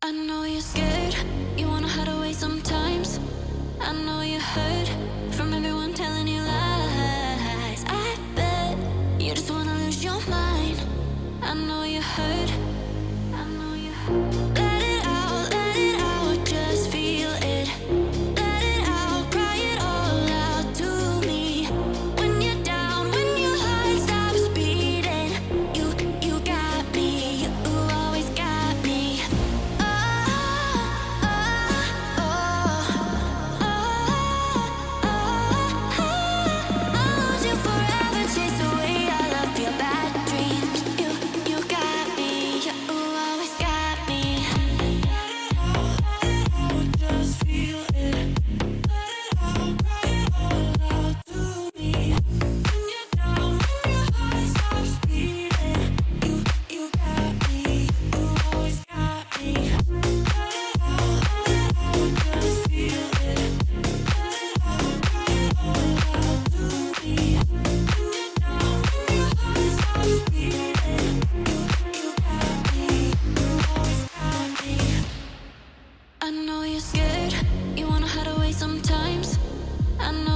I know you're scared, you wanna hide away sometimes. I know you hurt from everyone telling you lies. I bet you just wanna lose your mind. I know you hurt, I know you hurt. Let it out, just feel it. Let it out, cry it all out to me. When you're down, when your heart stops beating, you got me, you always got me. I know you're scared, you wanna hide away sometimes. I know